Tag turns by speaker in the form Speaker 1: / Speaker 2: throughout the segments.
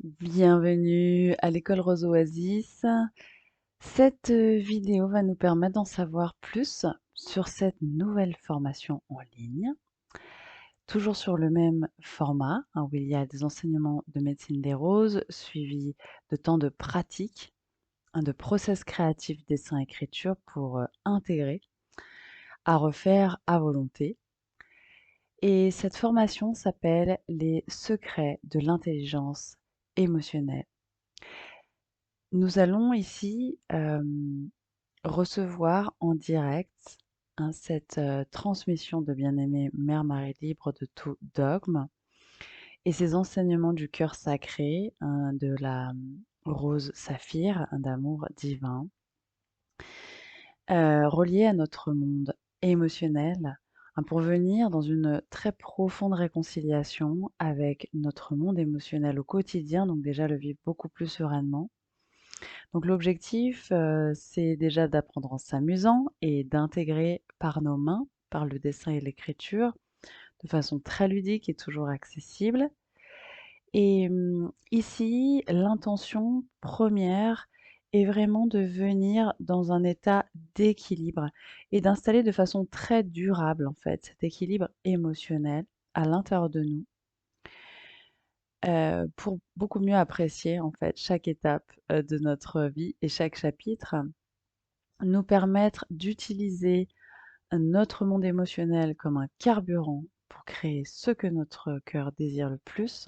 Speaker 1: Bienvenue à l'école Rose Oasis. Cette vidéo va nous permettre d'en savoir plus sur cette nouvelle formation en ligne. Toujours sur le même format, où il y a des enseignements de médecine des roses suivis de temps de pratique, de process créatif dessin-écriture pour intégrer, à refaire à volonté. Et cette formation s'appelle Les secrets de l'intelligence émotionnelle. Nous allons ici recevoir en direct cette transmission de bien-aimée Mère Marie libre de tout dogme et ces enseignements du cœur sacré, de la rose saphir, d'amour divin, reliés à notre monde émotionnel, pour venir dans une très profonde réconciliation avec notre monde émotionnel au quotidien, donc déjà le vivre beaucoup plus sereinement. Donc l'objectif, c'est déjà d'apprendre en s'amusant et d'intégrer par nos mains, par le dessin et l'écriture, de façon très ludique et toujours accessible. Et ici, l'intention première est vraiment de venir dans un état d'équilibre et d'installer de façon très durable, en fait, cet équilibre émotionnel à l'intérieur de nous, pour beaucoup mieux apprécier, en fait, chaque étape, de notre vie et chaque chapitre. Nous permettre d'utiliser notre monde émotionnel comme un carburant pour créer ce que notre cœur désire le plus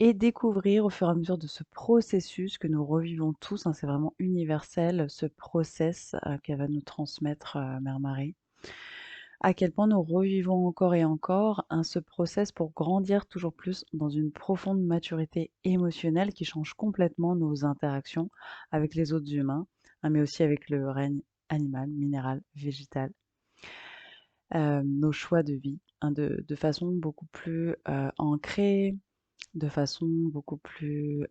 Speaker 1: et découvrir au fur et à mesure de ce processus que nous revivons tous, c'est vraiment universel, ce process qu'elle va nous transmettre, Mère Marie, à quel point nous revivons encore et encore ce process pour grandir toujours plus dans une profonde maturité émotionnelle qui change complètement nos interactions avec les autres humains, mais aussi avec le règne animal, minéral, végétal, nos choix de vie, de façon beaucoup plus ancrée, de façon beaucoup plus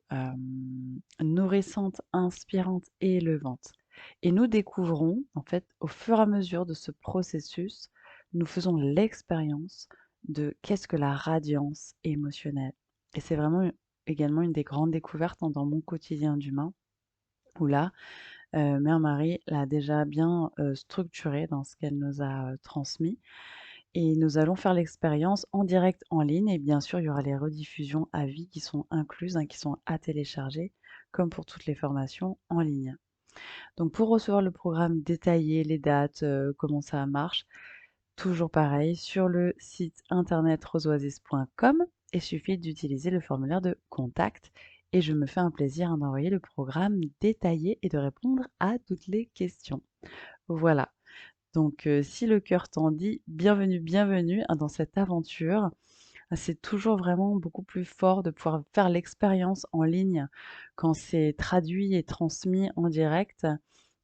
Speaker 1: nourrissante, inspirante et élevante. Et nous découvrons, en fait, au fur et à mesure de ce processus, nous faisons l'expérience de qu'est-ce que la radiance émotionnelle. Et c'est vraiment également une des grandes découvertes dans mon quotidien d'humain, où là, Mère Marie l'a déjà bien structuré dans ce qu'elle nous a transmis. Et nous allons faire l'expérience en direct en ligne et bien sûr, il y aura les rediffusions à vie qui sont incluses, qui sont à télécharger, comme pour toutes les formations en ligne. Donc pour recevoir le programme détaillé, les dates, comment ça marche, toujours pareil, sur le site internet roseoasis.com, il suffit d'utiliser le formulaire de contact et je me fais un plaisir d'envoyer le programme détaillé et de répondre à toutes les questions. Voilà. Donc, si le cœur t'en dit, bienvenue, bienvenue dans cette aventure. C'est toujours vraiment beaucoup plus fort de pouvoir faire l'expérience en ligne quand c'est traduit et transmis en direct,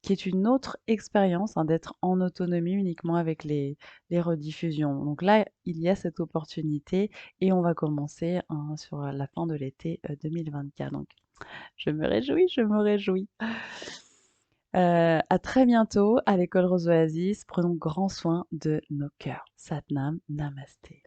Speaker 1: qui est une autre expérience, d'être en autonomie uniquement avec les rediffusions. Donc là, il y a cette opportunité et on va commencer, sur la fin de l'été 2024. Donc, je me réjouis, je me réjouis. À très bientôt à l'école Rose Oasis. Prenons grand soin de nos cœurs. Satnam, Namasté.